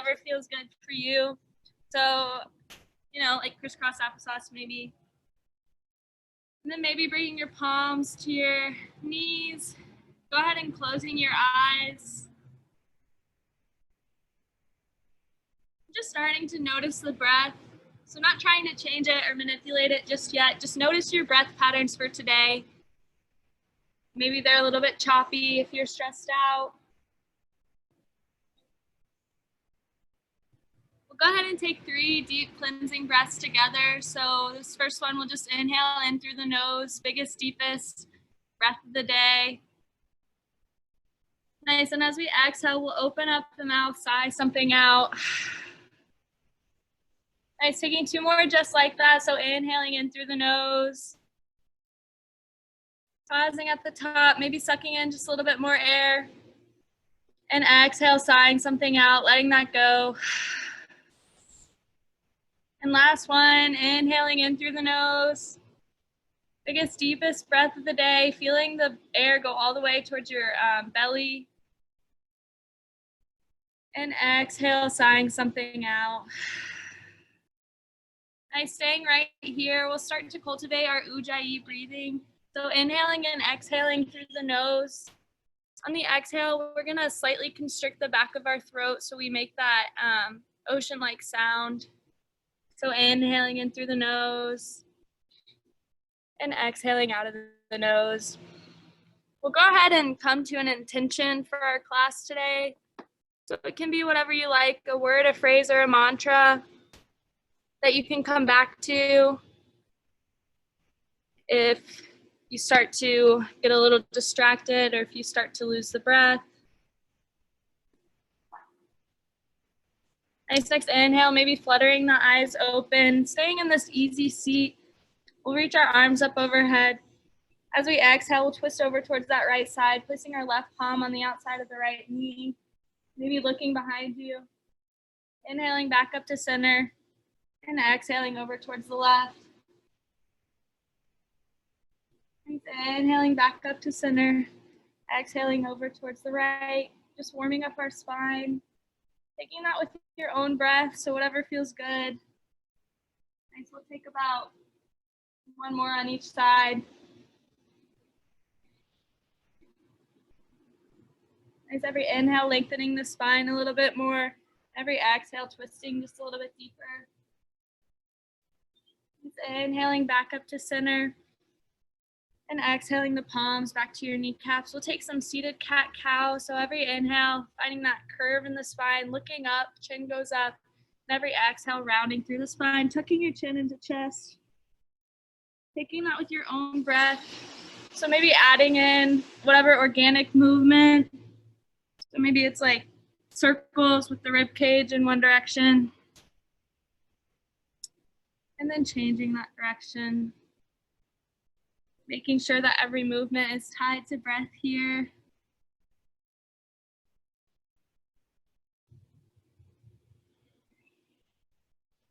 whatever feels good for you. So, you know, like crisscross applesauce maybe. And then maybe bringing your palms to your knees. Go ahead and closing your eyes. Just starting to notice the breath. So not trying to change it or manipulate it just yet. Just notice your breath patterns for today. Maybe they're a little bit choppy if you're stressed out. We'll go ahead and take 3 deep cleansing breaths together. So this first one, we'll just inhale in through the nose, biggest, deepest breath of the day. Nice, and as we exhale, we'll open up the mouth, sigh something out. Nice, taking 2 more just like that. So inhaling in through the nose. Pausing at the top, maybe sucking in just a little bit more air. And exhale, sighing something out, letting that go. And last one, inhaling in through the nose. Biggest, deepest breath of the day, feeling the air go all the way towards your belly. And exhale, sighing something out. Nice, staying right here. We'll start to cultivate our Ujjayi breathing. So inhaling and exhaling through the nose. On the exhale, we're gonna slightly constrict the back of our throat so we make that ocean-like sound. So inhaling in through the nose and exhaling out of the nose. We'll go ahead and come to an intention for our class today. So it can be whatever you like, a word, a phrase, or a mantra that you can come back to if you start to get a little distracted or if you start to lose the breath. Nice, next inhale, maybe fluttering the eyes open, staying in this easy seat. We'll reach our arms up overhead. As we exhale, we'll twist over towards that right side, placing our left palm on the outside of the right knee, maybe looking behind you. Inhaling back up to center and exhaling over towards the left. Inhaling back up to center, exhaling over towards the right, just warming up our spine. Taking that with your own breath, so whatever feels good. Nice, we'll take about 1 more on each side. Nice, every inhale, lengthening the spine a little bit more. Every exhale, twisting just a little bit deeper. Nice, inhaling back up to center. And exhaling the palms back to your kneecaps. We'll take some seated cat-cow. So every inhale, finding that curve in the spine, looking up, chin goes up. And every exhale, rounding through the spine, tucking your chin into chest. Taking that with your own breath. So maybe adding in whatever organic movement. So maybe it's like circles with the rib cage in one direction. And then changing that direction. Making sure that every movement is tied to breath here.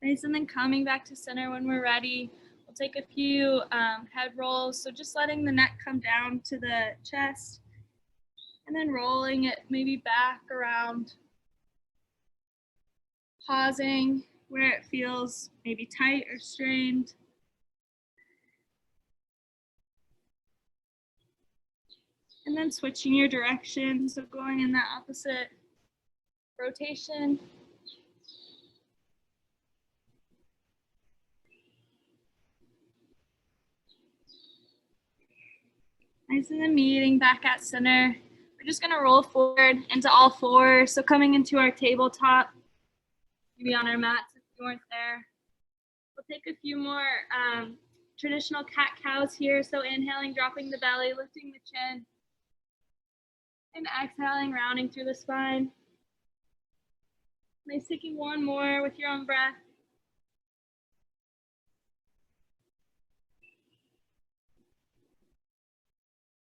Nice, and then coming back to center when we're ready. We'll take a few head rolls. So just letting the neck come down to the chest and then rolling it maybe back around. Pausing where it feels maybe tight or strained. And then switching your direction, so going in that opposite rotation. Nice, and then meeting back at center. We're just gonna roll forward into all fours. So coming into our tabletop, maybe on our mats if you weren't there. We'll take a few more traditional cat-cows here. So inhaling, dropping the belly, lifting the chin. And exhaling, rounding through the spine. Nice, taking 1 more with your own breath.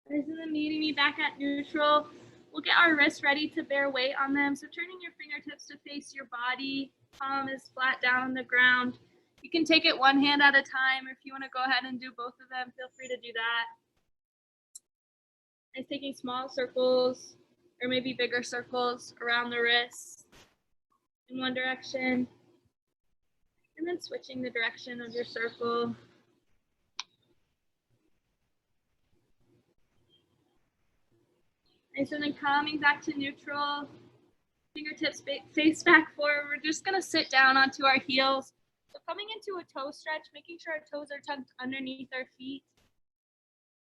Nice, and then meeting me back at neutral. We'll get our wrists ready to bear weight on them. So turning your fingertips to face your body, palm is flat down on the ground. You can take it 1 hand at a time, or if you want to go ahead and do both of them, feel free to do that. Nice, taking small circles or maybe bigger circles around the wrists. in one direction, and then switching the direction of your circle. Nice, and then coming back to neutral, fingertips face back forward. We're just gonna sit down onto our heels. So coming into a toe stretch, making sure our toes are tucked underneath our feet.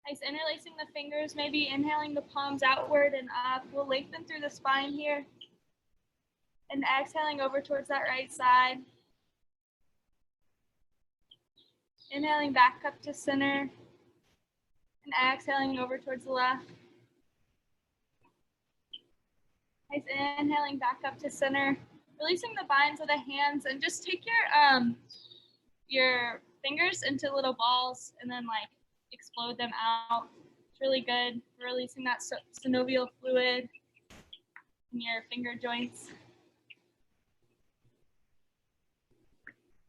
Nice, interlacing the fingers, maybe inhaling the palms outward and up. We'll lengthen through the spine here. And exhaling over towards that right side. Inhaling back up to center. And exhaling over towards the left. Nice, inhaling back up to center. Releasing the binds of the hands and just take your fingers into little balls and then like explode them out. It's really good for releasing that synovial fluid in your finger joints.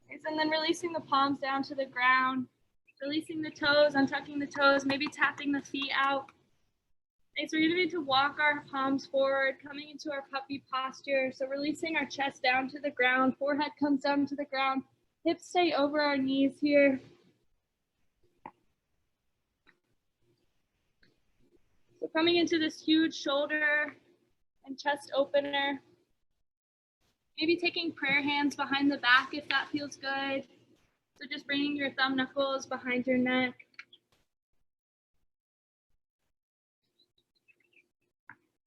And then releasing the palms down to the ground, releasing the toes, untucking the toes, maybe tapping the feet out. Okay, so we're gonna need to walk our palms forward, coming into our puppy posture. So releasing our chest down to the ground, forehead comes down to the ground, hips stay over our knees here. So coming into this huge shoulder and chest opener. Maybe taking prayer hands behind the back if that feels good. So just bringing your thumb knuckles behind your neck.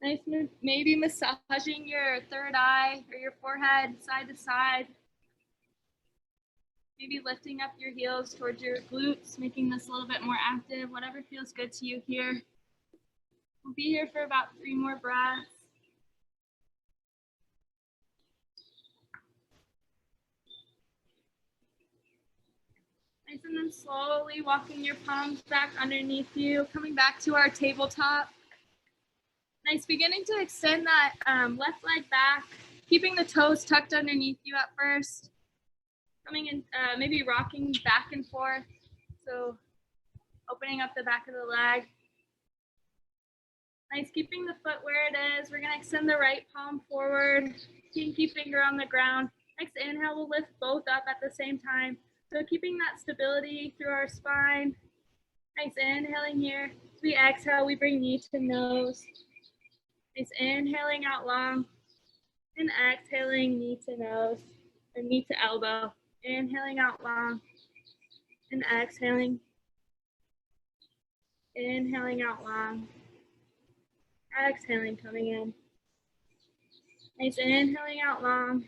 Nice, maybe massaging your third eye or your forehead side to side. Maybe lifting up your heels towards your glutes, making this a little bit more active, whatever feels good to you here. We'll be here for about 3 more breaths. Nice, and then slowly walking your palms back underneath you, coming back to our tabletop. Nice, beginning to extend that left leg back, keeping the toes tucked underneath you at first. Coming in, maybe rocking back and forth. So opening up the back of the leg. Nice, keeping the foot where it is. We're gonna extend the right palm forward, pinky finger on the ground. Next inhale, we'll lift both up at the same time. So keeping that stability through our spine. Nice, inhaling here. As we exhale, we bring knee to nose. Nice, inhaling out long. And exhaling knee to nose, or knee to elbow. Inhaling out long. And exhaling. Inhaling out long. Exhaling, coming in. Nice, inhaling out long.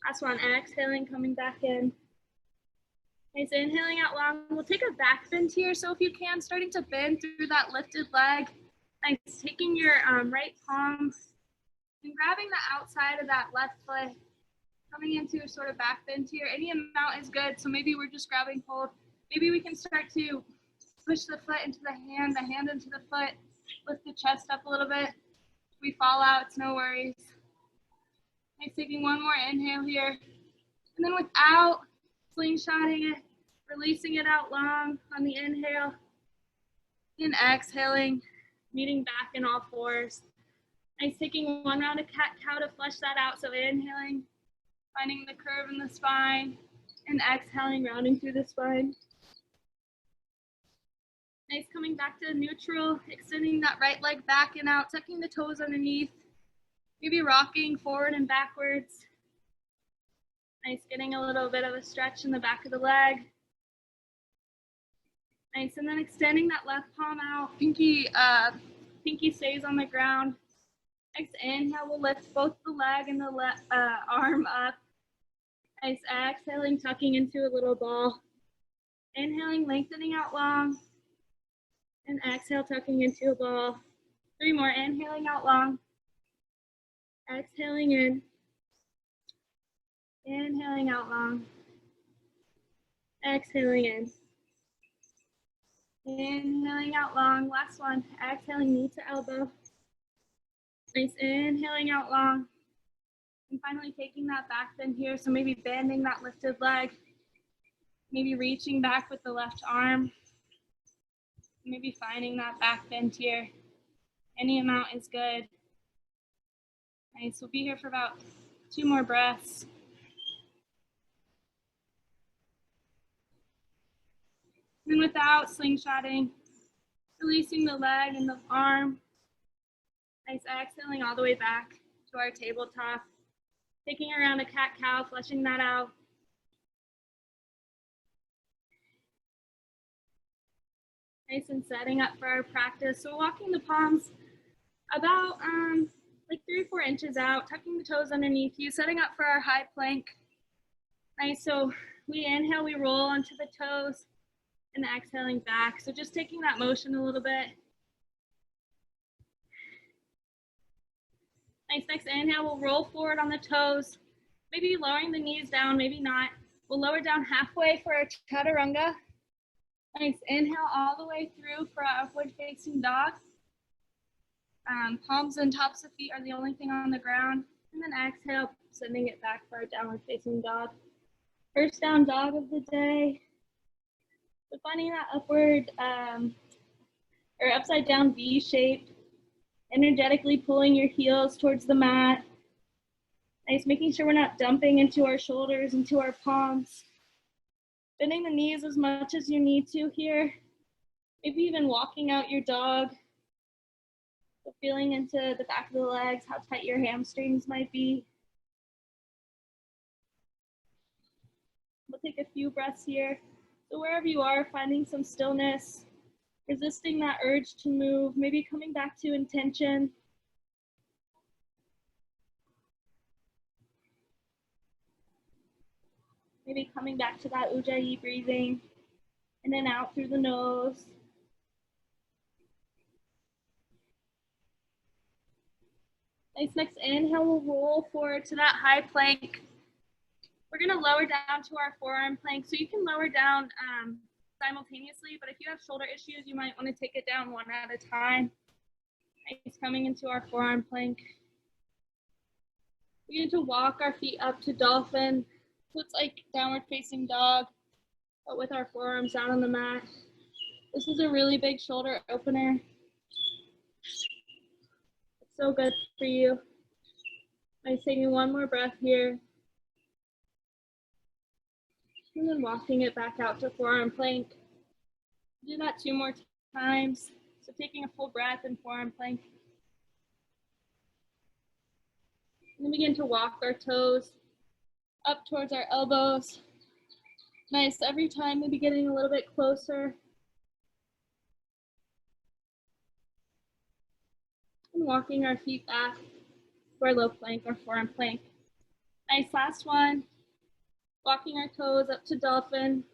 Last one, exhaling, coming back in. Nice, inhaling out long. We'll take a back bend here. So if you can, starting to bend through that lifted leg. Nice, taking your right palm and grabbing the outside of that left foot. Coming into a sort of back bend here. Any amount is good. So maybe we're just grabbing hold. Maybe we can start to push the foot into the hand into the foot. Lift the chest up a little bit. If we fall out, it's no worries. Nice, taking one more inhale here. And then without slingshotting it, releasing it out long on the inhale. And exhaling, meeting back in all fours. Nice, taking one round of cat-cow to flush that out. So inhaling, finding the curve in the spine. And exhaling, rounding through the spine. Nice, coming back to neutral, extending that right leg back and out, tucking the toes underneath, maybe rocking forward and backwards. Nice, getting a little bit of a stretch in the back of the leg. Nice, and then extending that left palm out, pinky stays on the ground. Next inhale, we'll lift both the leg and the arm up. Nice, exhaling, tucking into a little ball. Inhaling, lengthening out long. And exhale, tucking into a ball. 3 more, inhaling out long. Exhaling in. Inhaling out long. Exhaling in. Inhaling out long. Last one, exhaling knee to elbow. Nice, inhaling out long. And finally taking that back bend here. So maybe bending that lifted leg. Maybe reaching back with the left arm. Maybe finding that back bend here. Any amount is good. Nice, we'll be here for about 2 more breaths. And without slingshotting, releasing the leg and the arm. Nice, exhaling all the way back to our tabletop. Taking around a cat-cow, fleshing that out. Nice, and setting up for our practice. So walking the palms about like 3 or 4 inches out, tucking the toes underneath you, setting up for our high plank. Nice, so we inhale, we roll onto the toes, and exhaling back. So just taking that motion a little bit. Nice, next inhale, we'll roll forward on the toes, maybe lowering the knees down, maybe not. We'll lower down halfway for our chaturanga. Nice, inhale all the way through for our upward facing dog. Palms and tops of feet are the only thing on the ground. And then exhale, sending it back for our downward facing dog. First down dog of the day. So finding that upward or upside down V shape. Energetically pulling your heels towards the mat. Nice, making sure we're not dumping into our shoulders, into our palms. Bending the knees as much as you need to here. Maybe even walking out your dog. So feeling into the back of the legs, how tight your hamstrings might be. We'll take a few breaths here. So wherever you are, finding some stillness, resisting that urge to move, maybe coming back to intention. Maybe coming back to that Ujjayi breathing, in and out through the nose. Nice, next inhale, we'll roll forward to that high plank. We're gonna lower down to our forearm plank. So you can lower down simultaneously, but if you have shoulder issues, you might wanna take it down one at a time. Nice, coming into our forearm plank. We get to walk our feet up to dolphin. So it's like downward facing dog, but with our forearms down on the mat. This is a really big shoulder opener. It's so good for you. Nice, taking one more breath here. And then walking it back out to forearm plank. Do that 2 more times. So taking a full breath in forearm plank. And then begin to walk our toes up towards our elbows. Nice, every time we'll be getting a little bit closer. And walking our feet back to our low plank or forearm plank. Nice, last one. Walking our toes up to dolphin.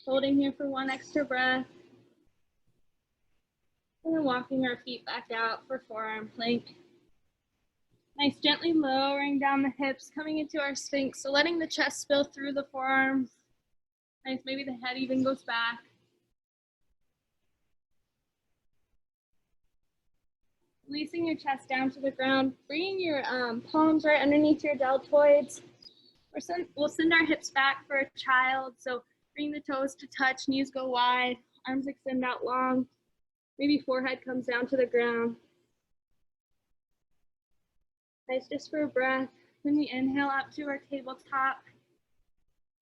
Holding here for 1 extra breath. And then walking our feet back out for forearm plank. Nice, gently lowering down the hips, coming into our sphinx. So letting the chest spill through the forearms. Nice, maybe the head even goes back. Releasing your chest down to the ground, bringing your palms right underneath your deltoids. We'll send our hips back for a child. So bring the toes to touch, knees go wide, arms extend out long. Maybe forehead comes down to the ground. Nice, just for a breath. Then we inhale up to our tabletop.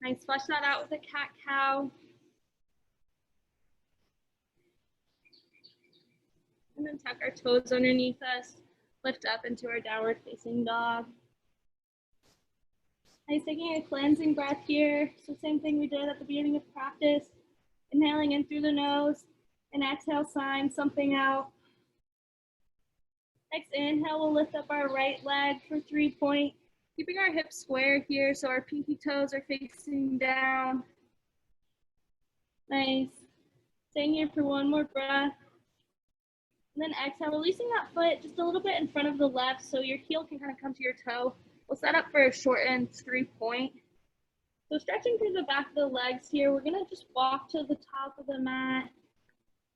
Nice, flush that out with a cat-cow. And then tuck our toes underneath us. Lift up into our downward facing dog. Nice, taking a cleansing breath here. So same thing we did at the beginning of practice. Inhaling in through the nose, and exhale, sign something out. Next inhale, we'll lift up our right leg for 3-point. Keeping our hips square here so our pinky toes are facing down. Nice. Staying here for 1 more breath. And then exhale, releasing that foot just a little bit in front of the left so your heel can kind of come to your toe. We'll set up for a shortened 3-point. So stretching through the back of the legs here, we're gonna just walk to the top of the mat.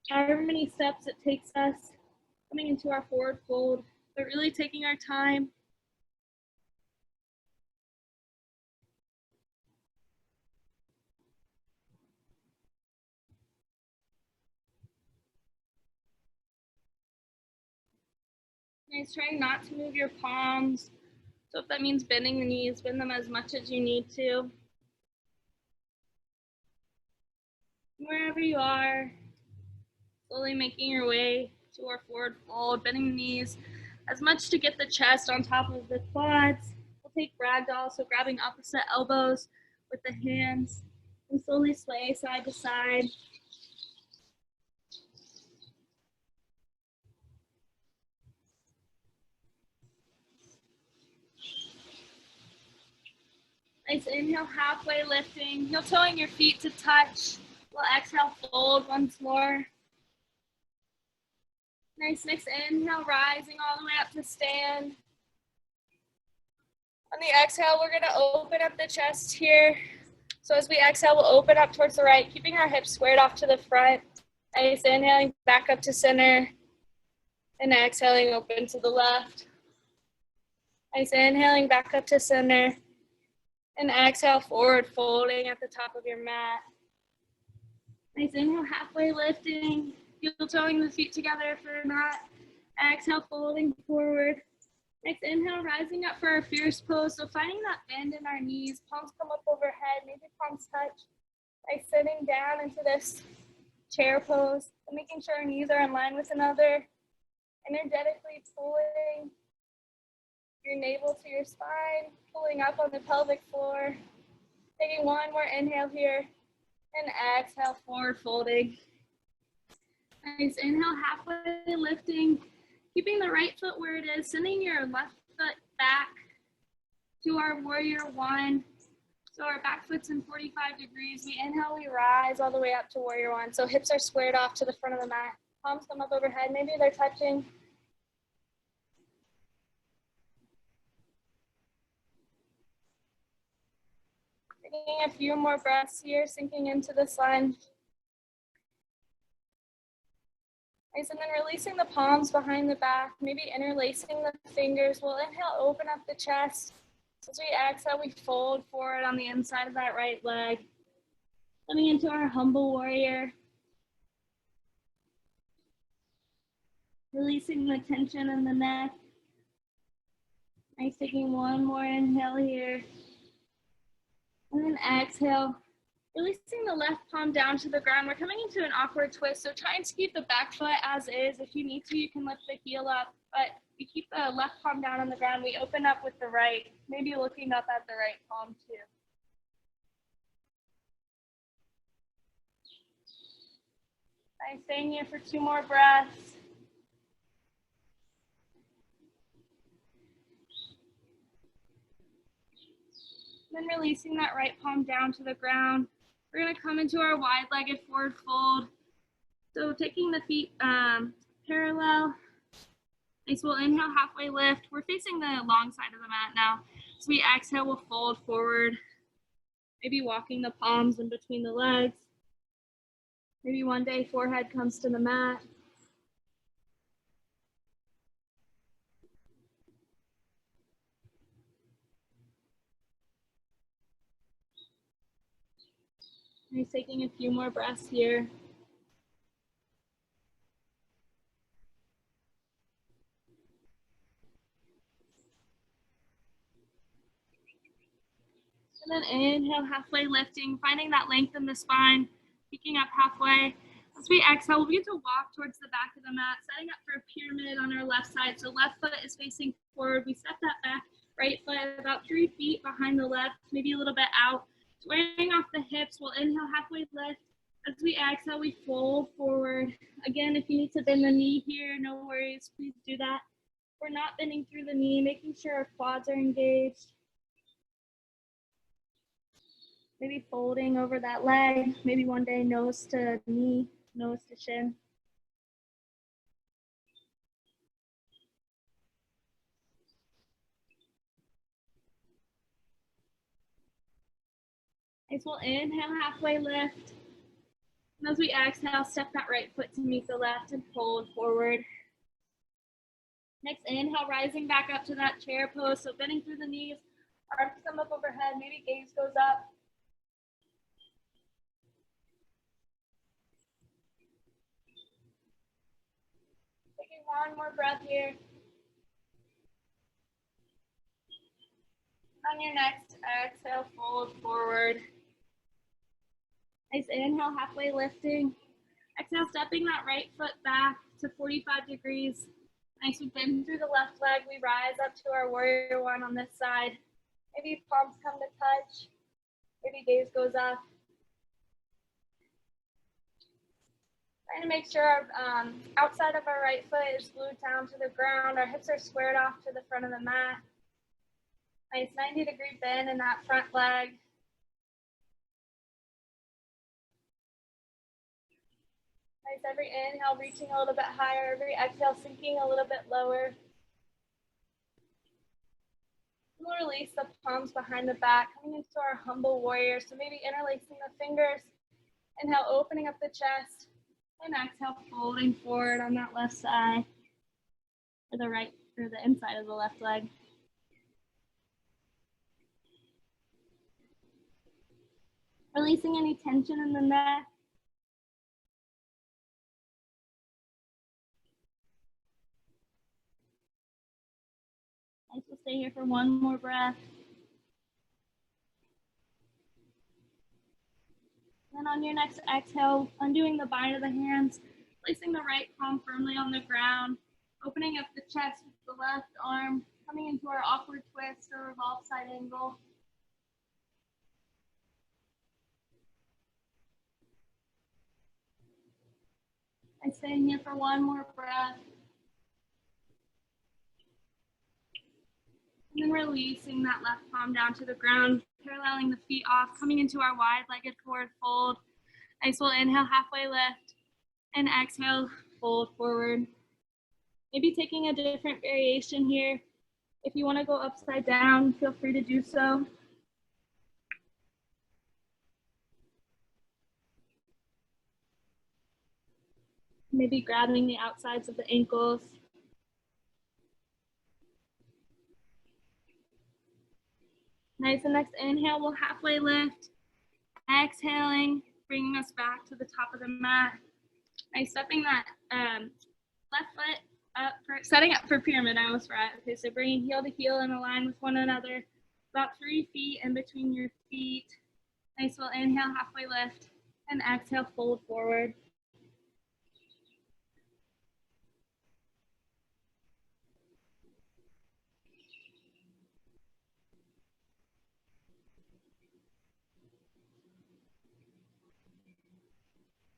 However many steps it takes us, coming into our forward fold, but really taking our time. Nice, trying not to move your palms. So if that means bending the knees, bend them as much as you need to. Wherever you are, slowly making your way to our forward fold, bending the knees as much to get the chest on top of the quads. We'll take ragdoll, so grabbing opposite elbows with the hands and slowly sway side to side. Nice inhale, halfway lifting, heel toeing your feet to touch. We'll exhale, fold once more. Nice, next inhale, rising all the way up to stand. On the exhale, we're gonna open up the chest here. So as we exhale, we'll open up towards the right, keeping our hips squared off to the front. Nice, inhaling back up to center. And exhaling, open to the left. Nice, inhaling back up to center. And exhale, forward folding at the top of your mat. Nice, inhale, halfway lifting. Heel toeing the feet together for a knot. Exhale, folding forward. Next inhale, rising up for our fierce pose. So finding that bend in our knees, palms come up overhead, maybe palms touch. By sitting down into this chair pose, and making sure our knees are in line with another. Energetically pulling your navel to your spine, pulling up on the pelvic floor. Taking one more inhale here, and exhale, forward folding. Nice, inhale, halfway lifting, keeping the right foot where it is, sending your left foot back to our warrior one. So our back foot's in 45 degrees. We inhale, we rise all the way up to warrior one. So hips are squared off to the front of the mat. Palms come up overhead, maybe they're touching. Taking a few more breaths here, sinking into this lunge. Nice, and then releasing the palms behind the back, maybe interlacing the fingers. We'll inhale, open up the chest. As we exhale, we fold forward on the inside of that right leg. Coming into our humble warrior. Releasing the tension in the neck. Nice, taking one more inhale here. And then exhale. Releasing the left palm down to the ground. We're coming into an awkward twist, so try and keep the back foot as is. If you need to, you can lift the heel up, but we keep the left palm down on the ground. We open up with the right, maybe looking up at the right palm too. Nice, staying here for 2 more breaths. Then releasing that right palm down to the ground. We're gonna come into our wide-legged forward fold. So taking the feet parallel. Nice, we'll inhale, halfway lift. We're facing the long side of the mat now. So we exhale, we'll fold forward. Maybe walking the palms in between the legs. Maybe one day forehead comes to the mat. Nice, taking a few more breaths here. And then inhale, halfway lifting, finding that length in the spine, peeking up halfway. As we exhale, we'll begin to walk towards the back of the mat, setting up for a pyramid on our left side. So left foot is facing forward. We step that back, right foot about 3 feet behind the left, maybe a little bit out. Squaring off the hips, we'll inhale, halfway lift. As we exhale, we fold forward. Again, if you need to bend the knee here, no worries, please do that. We're not bending through the knee, making sure our quads are engaged. Maybe folding over that leg, maybe one day nose to knee, nose to shin. Nice, we'll inhale, halfway lift. And as we exhale, step that right foot to meet the left and fold forward. Next inhale, rising back up to that chair pose. So bending through the knees, arms come up overhead, maybe gaze goes up. Taking one more breath here. On your next exhale, fold forward. Nice inhale, halfway lifting. Exhale, stepping that right foot back to 45 degrees. Nice, we bend through the left leg. We rise up to our warrior one on this side. Maybe palms come to touch. Maybe gaze goes up. Trying to make sure our outside of our right foot is glued down to the ground. Our hips are squared off to the front of the mat. Nice 90-degree bend in that front leg. Nice, every inhale reaching a little bit higher, every exhale sinking a little bit lower. We'll release the palms behind the back, coming into our humble warrior. So maybe interlacing the fingers. Inhale, opening up the chest. And exhale, folding forward on that left side. Or the right, or the inside of the left leg. Releasing any tension in the neck. Nice, we'll stay here for one more breath. Then on your next exhale, undoing the bind of the hands, placing the right palm firmly on the ground, opening up the chest with the left arm, coming into our awkward twist or revolve side angle. And staying here for one more breath. And then releasing that left palm down to the ground, paralleling the feet off, coming into our wide-legged forward fold. Nice, we'll inhale, halfway lift, and exhale, fold forward. Maybe taking a different variation here. If you want to go upside down, feel free to do so. Maybe grabbing the outsides of the ankles. Nice, and next inhale, we'll halfway lift. Exhaling, bringing us back to the top of the mat. Nice, stepping that left foot up, setting up for pyramid, I almost forgot. Okay, so bringing heel to heel and align with one another. About 3 feet in between your feet. Nice, we'll inhale, halfway lift, and exhale, fold forward.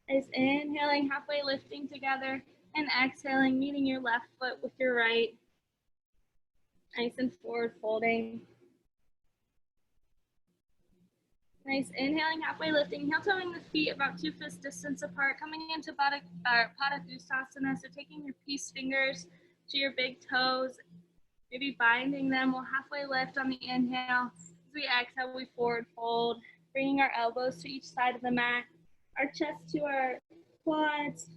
Nice, inhaling, halfway lifting together, and exhaling, meeting your left foot with your right. Nice and forward folding. Nice, inhaling, halfway lifting, heel toeing the feet about 2 fist distance apart, coming into Padangusthasana. So taking your peace fingers to your big toes, maybe binding them. We'll halfway lift on the inhale. As we exhale, we forward fold, bringing our elbows to each side of the mat, our chest to our quads,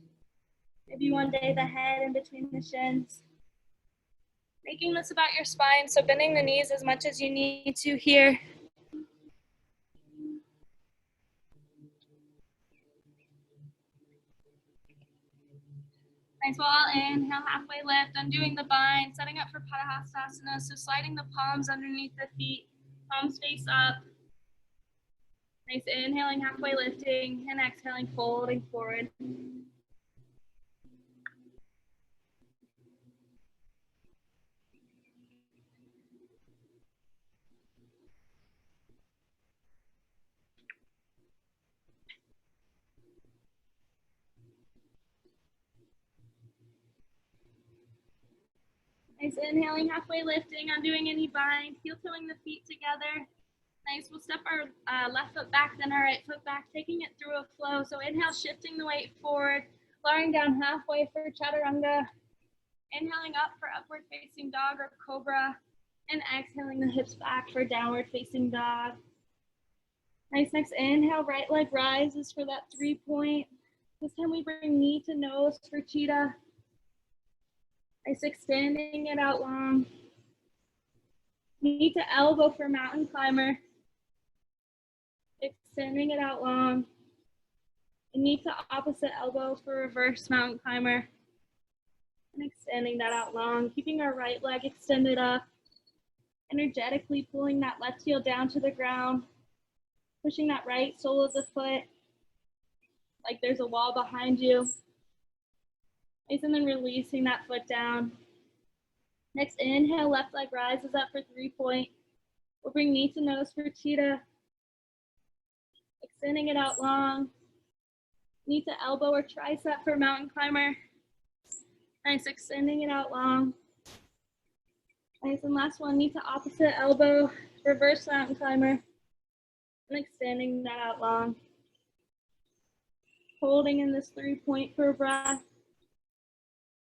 maybe one day the head in between the shins. Making this about your spine, so bending the knees as much as you need to here. Nice, well, I'll inhale, halfway lift, undoing the bind, setting up for Padangusthasana, so sliding the palms underneath the feet, palms face up. Nice, inhaling, halfway lifting, and exhaling, folding forward. Nice, inhaling, halfway lifting, undoing any bind, heel toeing the feet together. Nice, we'll step our left foot back, then our right foot back, taking it through a flow. So inhale, shifting the weight forward, lowering down halfway for chaturanga. Inhaling up for upward facing dog or cobra, and exhaling the hips back for downward facing dog. Nice, next inhale, right leg rises for that 3-point. This time we bring knee to nose for cheetah. Nice, extending it out long. Knee to elbow for mountain climber. Extending it out long. And knee to opposite elbow for reverse mountain climber. And extending that out long, keeping our right leg extended up. Energetically pulling that left heel down to the ground, pushing that right sole of the foot like there's a wall behind you. Nice, and then releasing that foot down. Next inhale, left leg rises up for 3-point. We'll bring knee to nose for cheetah. Extending it out long. Knee to elbow or tricep for mountain climber. Nice, extending it out long. Nice, and last one, knee to opposite elbow, reverse mountain climber. And extending that out long. Holding in this 3-point for a breath.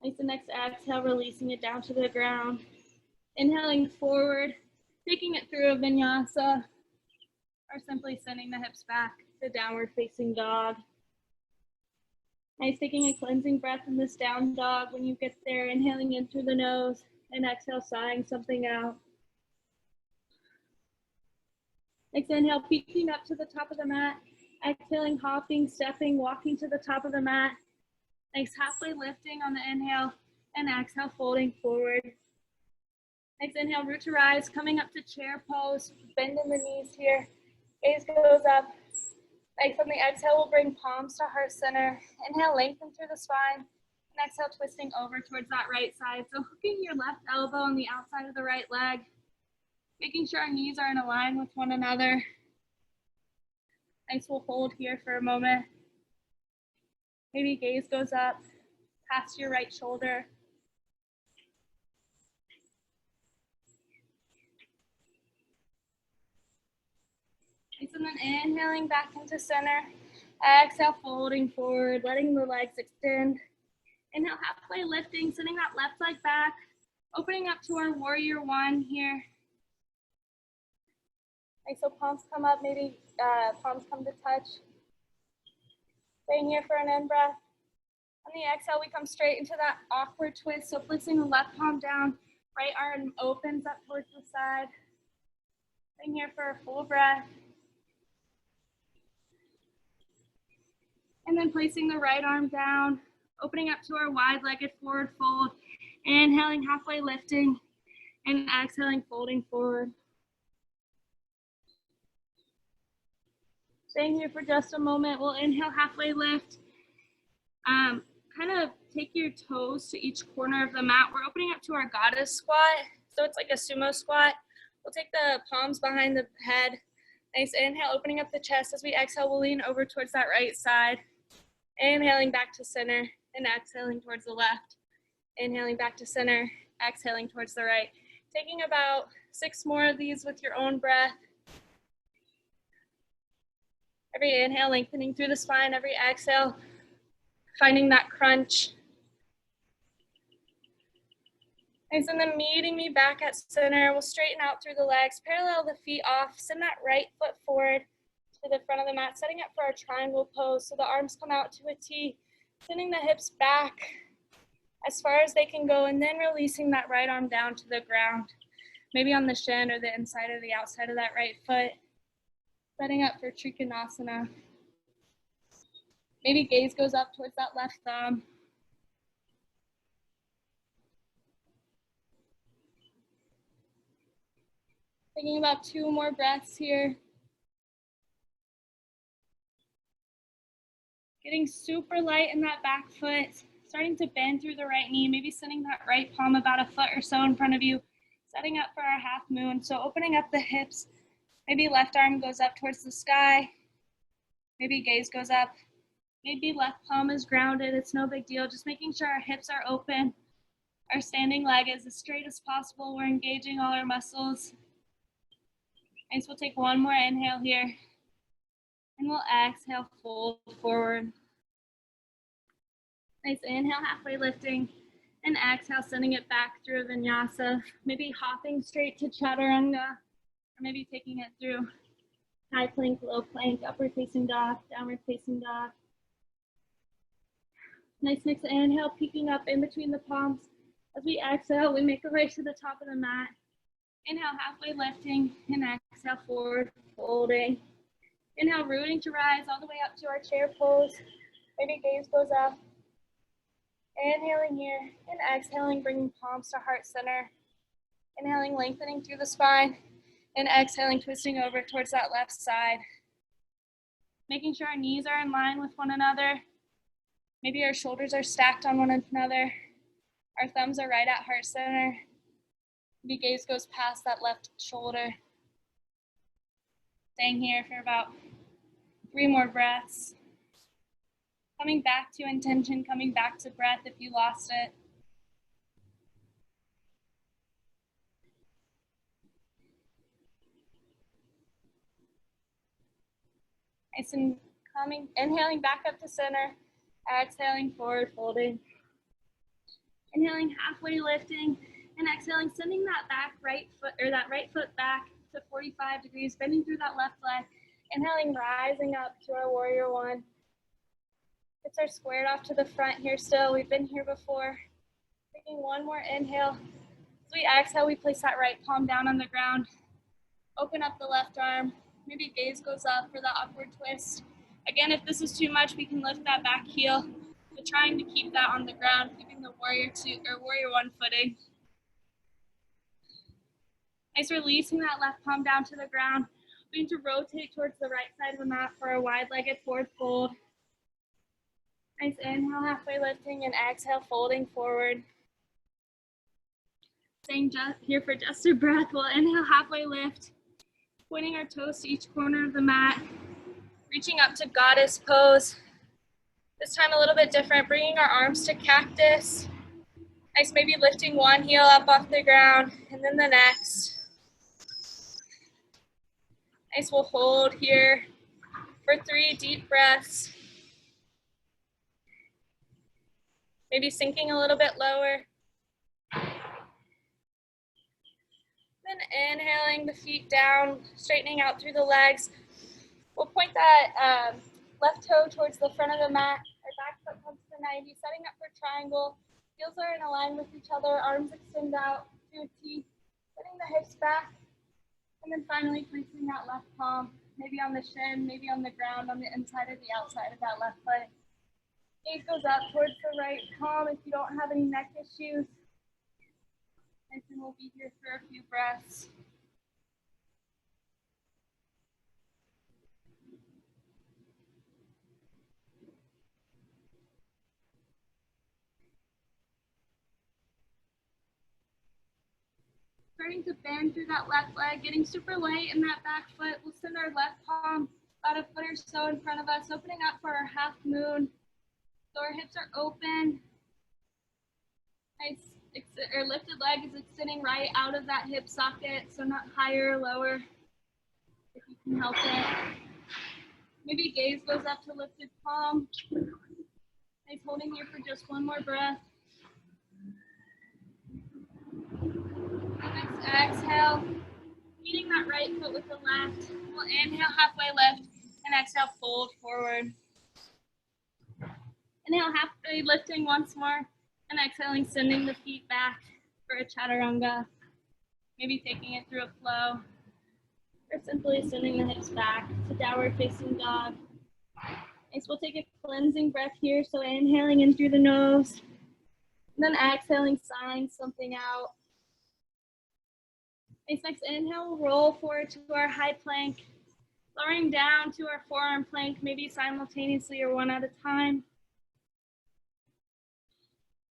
Nice, and next exhale, releasing it down to the ground. Inhaling forward, taking it through a vinyasa, or simply sending the hips back to downward facing dog. Nice, taking a cleansing breath in this down dog. When you get there, inhaling in through the nose and exhale, sighing something out. Next inhale, peeking up to the top of the mat. Exhaling, hopping, stepping, walking to the top of the mat. Nice, halfway lifting on the inhale and exhale, folding forward. Next inhale, root to rise, coming up to chair pose, bending the knees here. Gaze goes up. Nice, on the exhale, we'll bring palms to heart center. Inhale, lengthen through the spine. And exhale, twisting over towards that right side. So hooking your left elbow on the outside of the right leg. Making sure our knees are in a line with one another. Nice, we'll hold here for a moment. Maybe gaze goes up past your right shoulder. Nice, and then inhaling back into center. Exhale, folding forward, letting the legs extend. Inhale, halfway lifting, sending that left leg back. Opening up to our warrior one here. Nice, so palms come up, maybe palms come to touch. Staying here for an in-breath. On the exhale, we come straight into that awkward twist. So placing the left palm down, right arm opens up towards the side. Staying here for a full breath. And then placing the right arm down, opening up to our wide-legged forward fold. Inhaling, halfway lifting, and exhaling, folding forward. Staying here for just a moment. We'll inhale, halfway lift. Kind of take your toes to each corner of the mat. We're opening up to our goddess squat. So it's like a sumo squat. We'll take the palms behind the head. Nice inhale, opening up the chest. As we exhale, we'll lean over towards that right side. Inhaling back to center and exhaling towards the left. Inhaling back to center, exhaling towards the right. Taking about 6 more of these with your own breath. Every inhale, lengthening through the spine. Every exhale, finding that crunch. Nice, and then meeting me back at center. We'll straighten out through the legs, parallel the feet off, send that right foot forward to the front of the mat, setting up for our triangle pose. So the arms come out to a T, sending the hips back as far as they can go, and then releasing that right arm down to the ground, maybe on the shin or the inside or the outside of that right foot. Setting up for Trikonasana. Maybe gaze goes up towards that left thumb. Thinking about 2 more breaths here. Getting super light in that back foot. Starting to bend through the right knee. Maybe sending that right palm about a foot or so in front of you. Setting up for our half moon. So opening up the hips. Maybe left arm goes up towards the sky. Maybe gaze goes up. Maybe left palm is grounded. It's no big deal. Just making sure our hips are open. Our standing leg is as straight as possible. We're engaging all our muscles. Nice, we'll take 1 more inhale here. And we'll exhale, fold forward. Nice, inhale, halfway lifting. And exhale, sending it back through a vinyasa. Maybe hopping straight to chaturanga. Or maybe taking it through high plank, low plank, upward facing dog, downward facing dog. Nice, next inhale, peeking up in between the palms. As we exhale, we make our way to the top of the mat. Inhale, halfway lifting, and exhale, forward folding. Inhale, rooting to rise all the way up to our chair pose. Maybe gaze goes up. Inhaling here, and exhaling, bringing palms to heart center. Inhaling, lengthening through the spine, and exhaling, twisting over towards that left side. Making sure our knees are in line with one another. Maybe our shoulders are stacked on one another. Our thumbs are right at heart center. Maybe gaze goes past that left shoulder. Staying here for about 3 more breaths. Coming back to intention, coming back to breath if you lost it. Nice and coming, inhaling back up to center, exhaling forward folding. Inhaling halfway lifting, and exhaling sending that right foot back to 45 degrees, bending through that left leg. Inhaling, rising up to our warrior one. Hips are squared off to the front here still. We've been here before. Taking one more inhale. As we exhale, we place that right palm down on the ground. Open up the left arm. Maybe gaze goes up for the upward twist. Again, if this is too much, we can lift that back heel. But trying to keep that on the ground, keeping the warrior one footing. Nice, releasing that left palm down to the ground. We need to rotate towards the right side of the mat for a wide-legged forward fold. Nice, inhale, halfway lifting, and exhale, folding forward. Staying just here for just a breath. We'll inhale, halfway lift, pointing our toes to each corner of the mat, reaching up to goddess pose. This time a little bit different, bringing our arms to cactus. Nice, maybe lifting one heel up off the ground, and then the next. Nice, we'll hold here for 3 deep breaths. Maybe sinking a little bit lower. Then inhaling the feet down, straightening out through the legs. We'll point that left toe towards the front of the mat. Our back foot comes to 90, setting up for triangle. Heels are in a line with each other, arms extend out to a T, putting the hips back. And then finally placing that left palm, maybe on the shin, maybe on the ground, on the inside or the outside of that left leg. Gaze goes up towards the right palm if you don't have any neck issues. And then we'll be here for a few breaths. Starting to bend through that left leg, getting super light in that back foot. We'll send our left palm about a foot or so in front of us, opening up for our half moon. So our hips are open. Nice, our lifted leg is extending right out of that hip socket, so not higher or lower, if you can help it. Maybe gaze goes up to lifted palm. Nice, holding here for just one more breath. Next, exhale, meeting that right foot with the left. We'll inhale, halfway lift, and exhale, fold forward. Inhale, halfway lifting once more, and exhaling, sending the feet back for a chaturanga. Maybe taking it through a flow, or simply sending the hips back to downward facing dog. Nice, we'll take a cleansing breath here, so inhaling in through the nose, and then exhaling, sighing something out. Nice, next inhale, we'll roll forward to our high plank, lowering down to our forearm plank, maybe simultaneously or one at a time.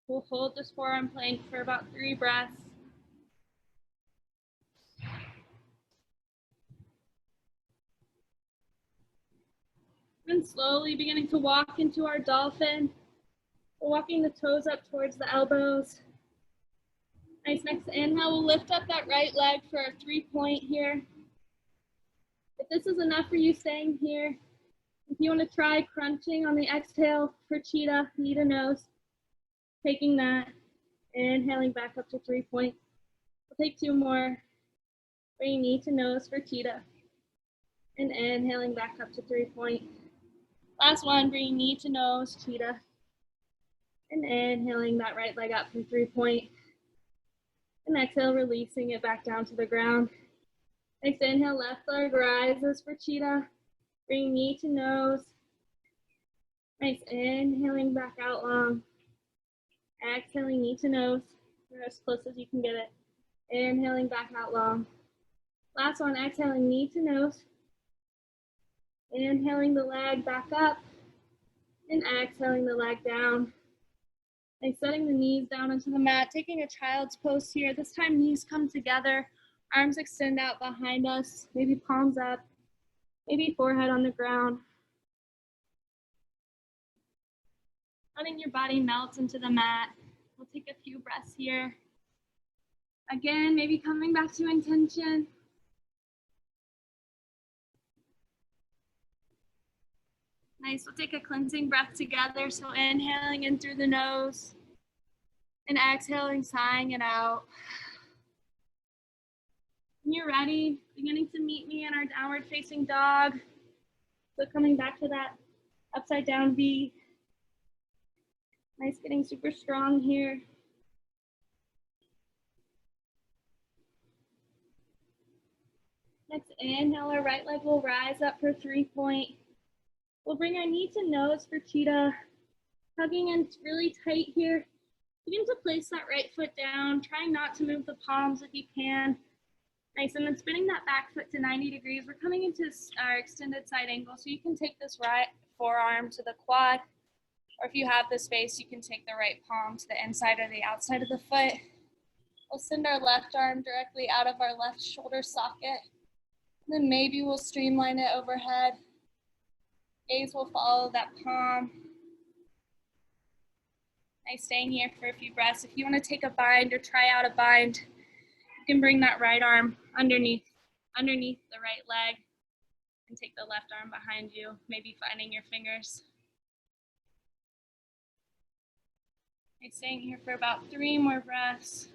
We'll hold this forearm plank for about 3 breaths. And slowly beginning to walk into our dolphin. We're walking the toes up towards the elbows. Nice, next inhale, we'll lift up that right leg for a 3-point here. If this is enough for you staying here, if you want to try crunching on the exhale for cheetah, knee to nose, taking that, inhaling back up to 3-point. We'll take 2 more, bringing knee to nose for cheetah, and inhaling back up to 3-point. Last one, bringing knee to nose, cheetah, and inhaling that right leg up for 3-point. And exhale, releasing it back down to the ground. Next inhale, left leg rises for cheetah. Bring knee to nose. Nice, inhaling back out long. Exhaling, knee to nose. You're as close as you can get it. Inhaling back out long. Last one, exhaling knee to nose. Inhaling the leg back up and exhaling the leg down. And setting the knees down into the mat, taking a child's pose here. This time knees come together, arms extend out behind us, maybe palms up, maybe forehead on the ground. Letting your body melt into the mat. We'll take a few breaths here. Again, maybe coming back to intention. Nice, we'll take a cleansing breath together. So inhaling in through the nose and exhaling, sighing it out. When you're ready, beginning to meet me in our downward facing dog. So coming back to that upside down V. Nice, getting super strong here. Next inhale, our right leg will rise up for 3-point. We'll bring our knee to nose for cheetah. Hugging in really tight here. Begin to place that right foot down, trying not to move the palms if you can. Nice, and then spinning that back foot to 90 degrees. We're coming into our extended side angle, so you can take this right forearm to the quad, or if you have the space, you can take the right palm to the inside or the outside of the foot. We'll send our left arm directly out of our left shoulder socket. Then maybe we'll streamline it overhead. Gaze will follow that palm. Nice, staying here for a few breaths. If you want to take a bind or try out a bind, you can bring that right arm underneath the right leg and take the left arm behind you, maybe finding your fingers. Nice, staying here for about 3 more breaths.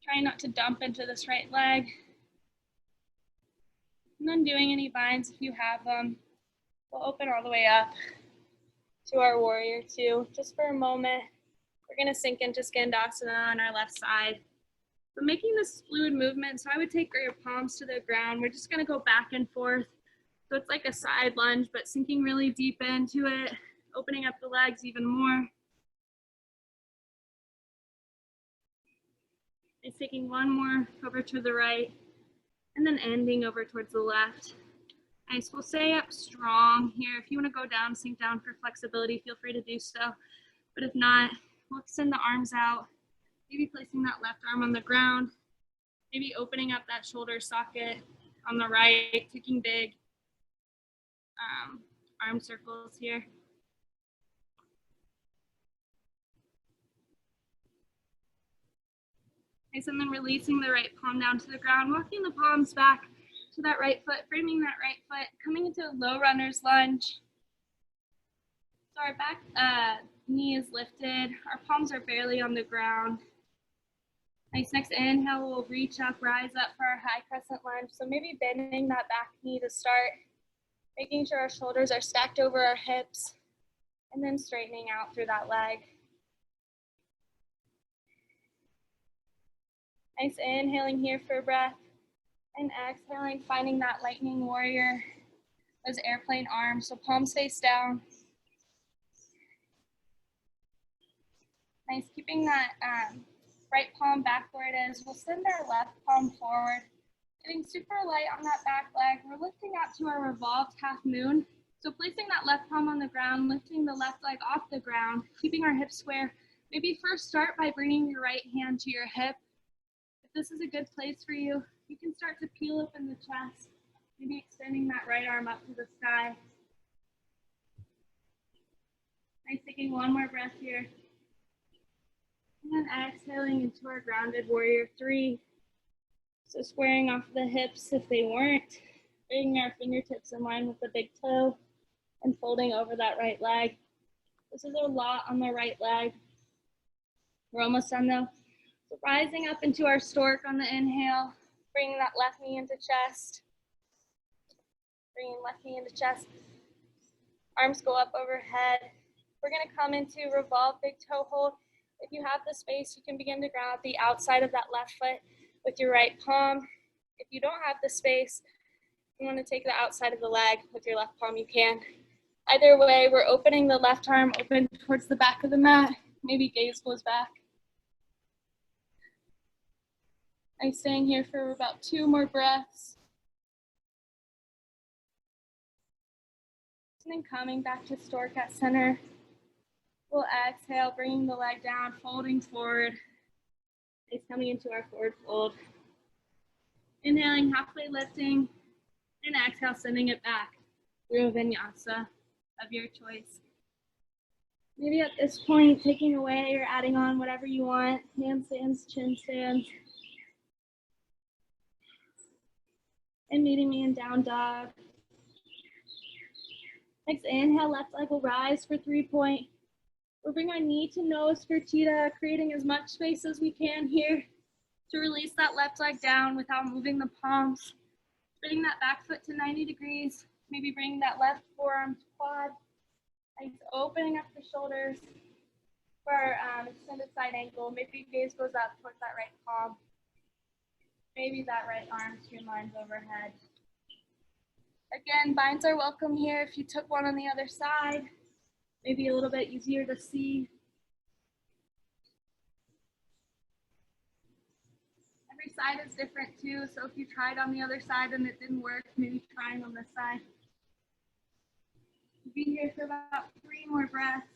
Try not to dump into this right leg. And then doing any binds if you have them. We'll open all the way up to our warrior 2. Just for a moment, we're gonna sink into Skandasana on our left side. But making this fluid movement, so I would take your palms to the ground. We're just gonna go back and forth. So it's like a side lunge, but sinking really deep into it, opening up the legs even more. It's taking one more over to the right, and then ending over towards the left. Nice, we'll stay up strong here. If you wanna go down, sink down for flexibility, feel free to do so. But if not, we'll extend the arms out, maybe placing that left arm on the ground, maybe opening up that shoulder socket on the right, taking big arm circles here. Nice, and then releasing the right palm down to the ground, walking the palms back to that right foot, framing that right foot, coming into a low runner's lunge. So our back knee is lifted, our palms are barely on the ground. Nice, next inhale, we'll reach up, rise up for our high crescent lunge. So maybe bending that back knee to start, making sure our shoulders are stacked over our hips, and then straightening out through that leg. Nice, inhaling here for a breath, and exhaling, finding that lightning warrior, those airplane arms, so palms face down. Nice, keeping that right palm back where it is. We'll send our left palm forward, getting super light on that back leg. We're lifting out to our revolved half moon. So placing that left palm on the ground, lifting the left leg off the ground, keeping our hips square. Maybe first start by bringing your right hand to your hip. If this is a good place for you, you can start to peel up in the chest, maybe extending that right arm up to the sky. Nice, taking one more breath here. And then exhaling into our grounded warrior 3. So squaring off the hips if they weren't, bringing our fingertips in line with the big toe and folding over that right leg. This is a lot on the right leg. We're almost done though. So rising up into our stork on the inhale, bringing that left knee into chest. Bringing left knee into chest. Arms go up overhead. We're gonna come into revolve big toe hold. If you have the space, you can begin to ground the outside of that left foot with your right palm. If you don't have the space, you want to take the outside of the leg with your left palm, you can. Either way, we're opening the left arm open towards the back of the mat. Maybe gaze goes back. I'm staying here for about 2 more breaths. And then coming back to stork at center. We'll exhale, bringing the leg down, folding forward. It's coming into our forward fold. Inhaling, halfway lifting, and exhale, sending it back through a vinyasa of your choice. Maybe at this point, taking away or adding on whatever you want. Handstands, chin stands. And meeting me in down dog. Next, inhale, left leg will rise for 3-point. We'll bring our knee to nose for cheetah, creating as much space as we can here to release that left leg down without moving the palms. Bring that back foot to 90 degrees. Maybe bring that left forearm to quad. Nice, opening up the shoulders for our extended side ankle. Maybe gaze goes up towards that right palm. Maybe that right arm streamlines overhead. Again, binds are welcome here if you took one on the other side. Maybe a little bit easier to see. Every side is different too, so if you tried on the other side and it didn't work, maybe trying on this side. We'll be here for about 3 more breaths.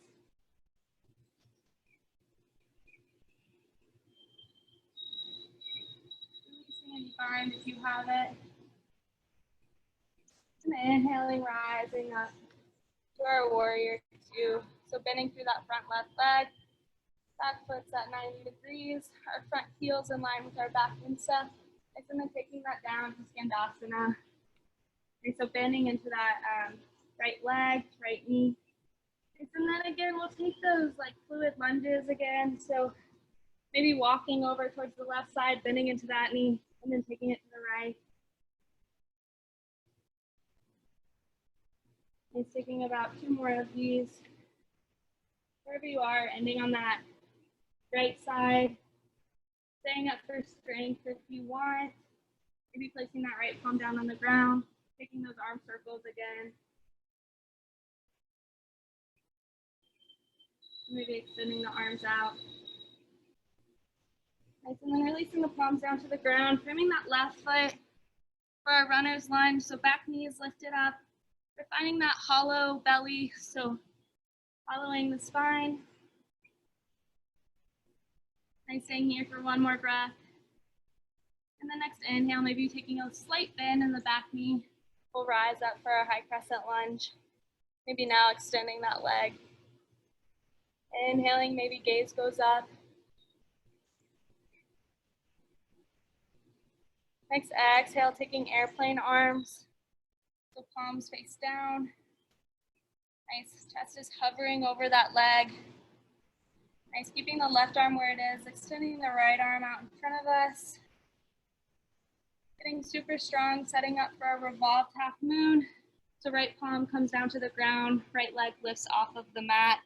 Releasing any bind if you have it. And inhaling, rising up to our warrior 2. So bending through that front left leg. Back foot's at 90 degrees. Our front heel's in line with our back instep. And then taking that down to Skandasana. Okay, so bending into that right leg, right knee. And then again, we'll take those like fluid lunges again. So maybe walking over towards the left side, bending into that knee, and then taking it to the right. And taking about 2 more of these. Wherever you are, ending on that right side. Staying up for strength if you want. Maybe placing that right palm down on the ground. Taking those arm circles again. Maybe extending the arms out. Nice, and then releasing the palms down to the ground. Framing that left foot for our runner's lunge. So back knee is lifted up. We're finding that hollow belly. So following the spine. Nice, staying here for 1 more breath. And the next inhale, maybe taking a slight bend in the back knee. We'll rise up for our high crescent lunge. Maybe now extending that leg. Inhaling, maybe gaze goes up. Next, exhale, taking airplane arms. So palms face down. Nice, chest is hovering over that leg. Nice, keeping the left arm where it is, extending the right arm out in front of us. Getting super strong, setting up for a revolved half moon. So right palm comes down to the ground, right leg lifts off of the mat.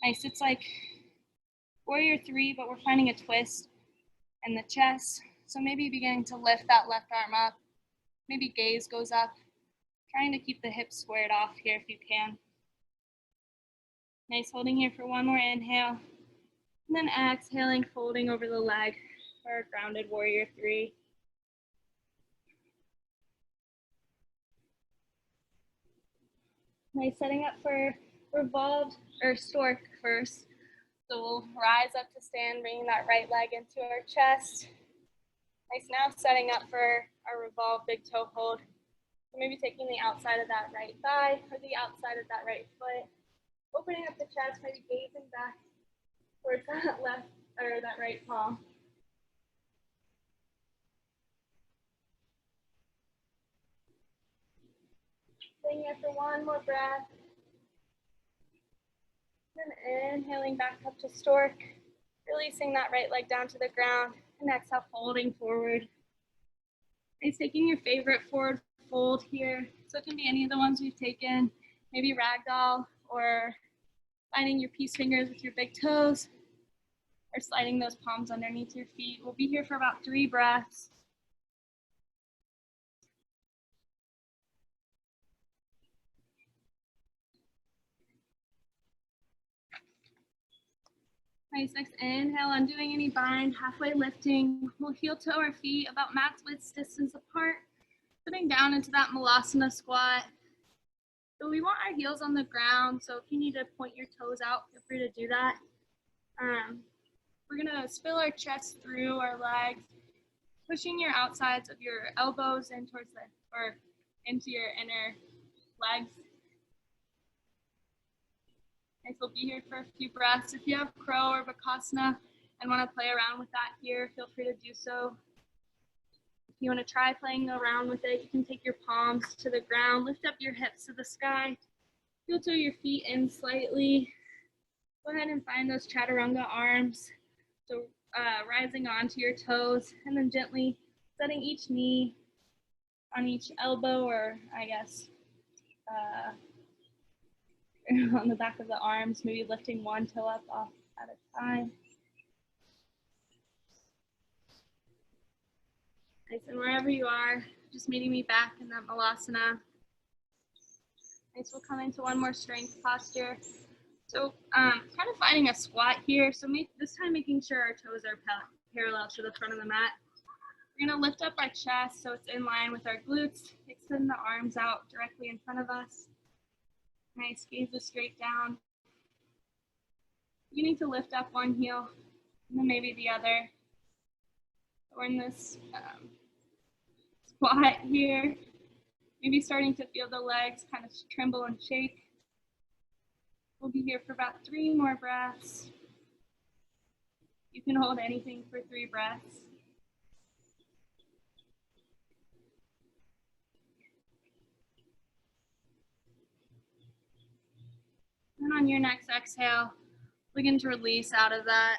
Nice, it's like warrior 3, but we're finding a twist in the chest. So maybe beginning to lift that left arm up. Maybe gaze goes up. Trying to keep the hips squared off here if you can. Nice, holding here for 1 more inhale. And then exhaling, folding over the leg for our grounded warrior 3. Nice, setting up for revolved or stork first. So we'll rise up to stand, bringing that right leg into our chest. Nice, now setting up for our revolved big toe hold. So maybe taking the outside of that right thigh or the outside of that right foot. Opening up the chest, maybe gazing back towards that left or that right palm. Staying here for 1 more breath. And inhaling back up to stork. Releasing that right leg down to the ground. And exhale, folding forward. Nice, taking your favorite forward fold here. So it can be any of the ones we've taken. Maybe ragdoll or finding your peace fingers with your big toes. Or sliding those palms underneath your feet. We'll be here for about 3 breaths. Nice, next inhale, undoing any bind, halfway lifting. We'll heel toe our feet about mat's width distance apart, sitting down into that malasana squat. So we want our heels on the ground, so if you need to point your toes out, feel free to do that. We're gonna spill our chest through our legs, pushing your outsides of your elbows in towards or into your inner legs. Nice, we'll be here for a few breaths. If you have crow or bakasana and want to play around with that here, feel free to do so. If you want to try playing around with it, you can take your palms to the ground, lift up your hips to the sky, heel toe your feet in slightly. Go ahead and find those chaturanga arms. So rising onto your toes and then gently setting each knee on each elbow, or I guess on the back of the arms, maybe lifting one toe up off at a time. Nice, and wherever you are, just meeting me back in that malasana. Nice, we'll come into one more strength posture. So kind of finding a squat here. So this time making sure our toes are parallel to the front of the mat. We're gonna lift up our chest so it's in line with our glutes. Extend the arms out directly in front of us. Nice, gaze is straight down. You need to lift up one heel and then maybe the other. We're in this squat here. Maybe starting to feel the legs kind of tremble and shake. We'll be here for about 3 more breaths. You can hold anything for 3 breaths. And on your next exhale, begin to release out of that,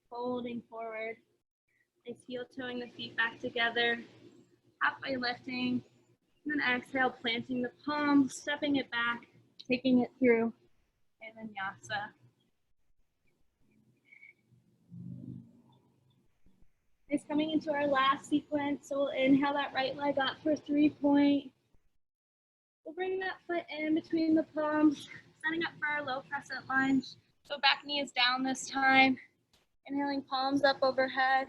folding forward. Nice, heel toeing the feet back together, halfway lifting, and then exhale, planting the palms, stepping it back, taking it through vinyasa. Nice, coming into our last sequence, so we'll inhale that right leg up for 3-point. We'll bring that foot in between the palms, setting up for our low crescent lunge. So back knee is down this time. Inhaling, palms up overhead.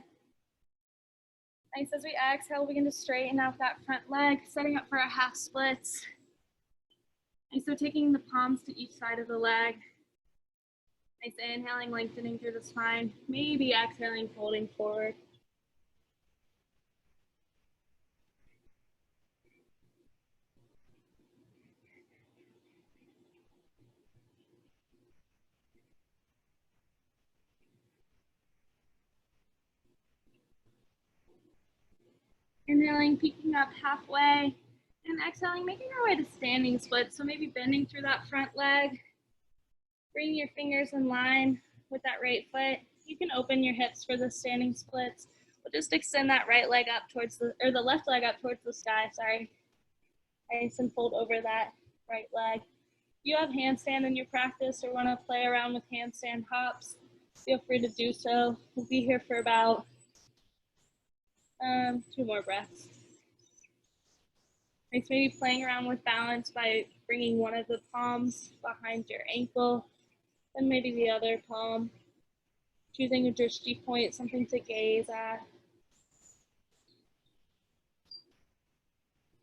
Nice, as we exhale, begin to straighten out that front leg, setting up for our half splits. And so taking the palms to each side of the leg. Nice, inhaling, lengthening through the spine. Maybe exhaling, folding forward. Inhaling, peeking up halfway, and exhaling, making our way to standing splits. So maybe bending through that front leg, bringing your fingers in line with that right foot. You can open your hips for the standing splits. We'll just extend that right leg up towards the left leg up towards the sky, sorry. Nice, and fold over that right leg. If you have handstand in your practice or want to play around with handstand hops, feel free to do so. We'll be here for about 2 more breaths. Nice, maybe playing around with balance by bringing one of the palms behind your ankle, then maybe the other palm. Choosing a drishti point, something to gaze at.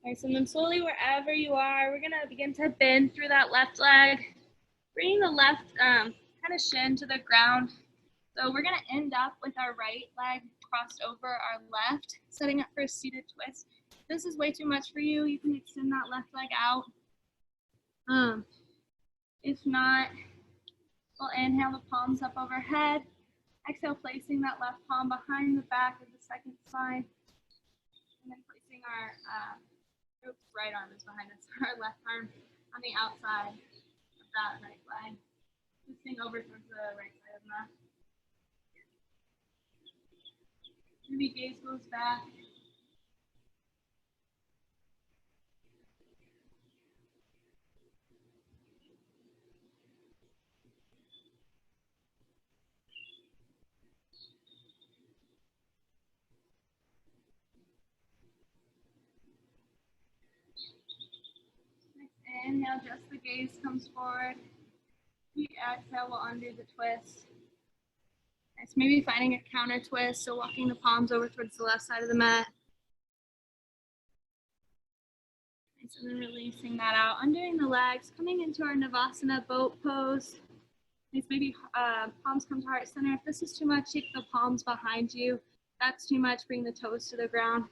Nice, and then slowly wherever you are, we're gonna begin to bend through that left leg, bringing the left kind of shin to the ground. So we're gonna end up with our right leg crossed over our left, setting up for a seated twist. If this is way too much for you, you can extend that left leg out. If not, we'll inhale the palms up overhead. Exhale, placing that left palm behind the back of the second spine. And then placing our right arm is behind us, our left arm on the outside of that right leg. Twisting over towards the right side of the mat. Maybe gaze goes back. Inhale, just the gaze comes forward. We exhale, we'll undo the twist. Nice. Maybe finding a counter twist, so walking the palms over towards the left side of the mat. Nice, and then releasing that out, undoing the legs, coming into our Navasana boat pose. Nice, maybe palms come to heart center. If this is too much, take the palms behind you. If that's too much, bring the toes to the ground.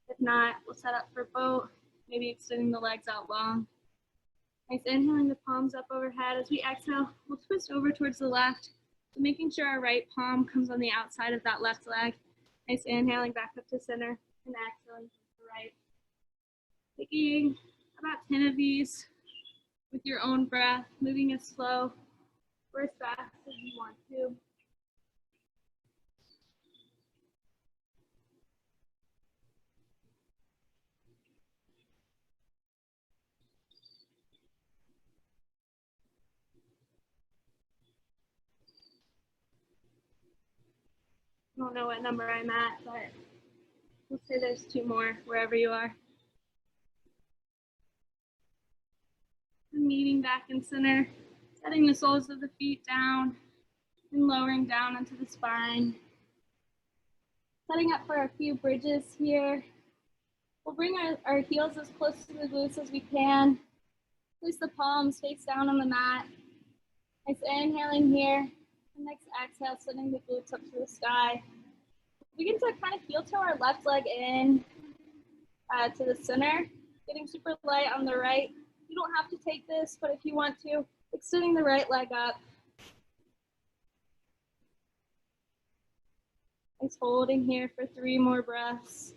If not, we'll set up for boat, maybe extending the legs out long. Nice, inhaling the palms up overhead. As we exhale, we'll twist over towards the left. So making sure our right palm comes on the outside of that left leg. Nice, inhaling back up to center and exhaling to the right. Taking about 10 of these with your own breath, moving as slow or as fast as you want to. I don't know what number I'm at, but we'll say there's 2 more wherever you are. And meeting back in center, setting the soles of the feet down and lowering down into the spine. Setting up for a few bridges here. We'll bring our heels as close to the glutes as we can. Place the palms face down on the mat. Nice inhaling here. And next exhale, sending the glutes up to the sky. Begin to kind of heel to our left leg in to the center. Getting super light on the right. You don't have to take this, but if you want to, extending the right leg up. Nice, holding here for 3 more breaths.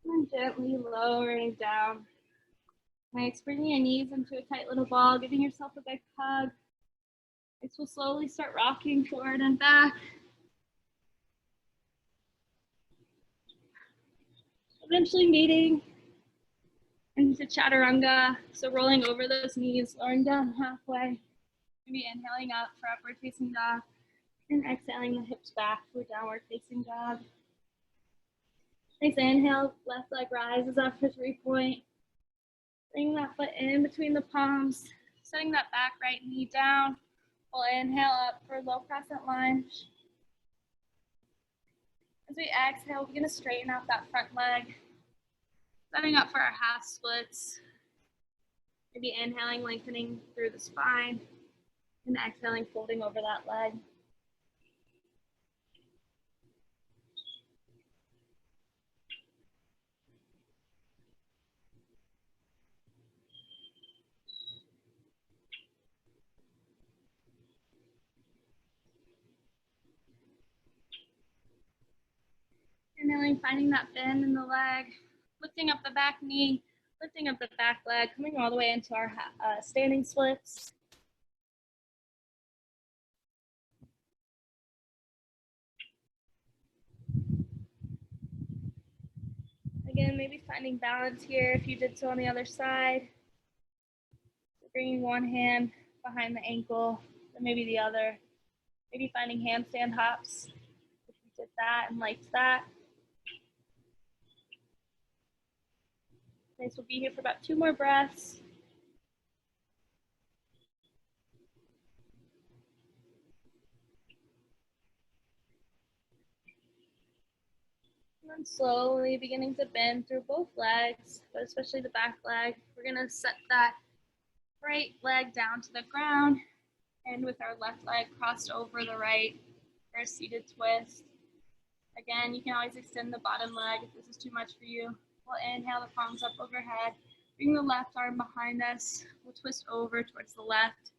And gently lowering down. Nice, bringing your knees into a tight little ball, giving yourself a big hug. Nice, we'll slowly start rocking forward and back. Eventually meeting into chaturanga, so rolling over those knees, lowering down halfway. Maybe inhaling up for upward facing dog, and exhaling the hips back for downward facing dog. Nice inhale, left leg rises up for 3-point. Bring that foot in between the palms, setting that back right knee down. We'll inhale up for low crescent lunge. As we exhale, we're going to straighten out that front leg, setting up for our half splits. Maybe inhaling, lengthening through the spine, and exhaling, folding over that leg. Inhaling, finding that bend in the leg, lifting up the back knee, lifting up the back leg, coming all the way into our standing splits. Again, maybe finding balance here if you did so on the other side. So bringing one hand behind the ankle, and maybe the other. Maybe finding handstand hops if you did that and liked that. Nice, we'll be here for about 2 more breaths. And then slowly beginning to bend through both legs, but especially the back leg. We're gonna set that right leg down to the ground, and with our left leg crossed over the right for a seated twist. Again, you can always extend the bottom leg if this is too much for you. We'll inhale the palms up overhead. Bring the left arm behind us. We'll twist over towards the left,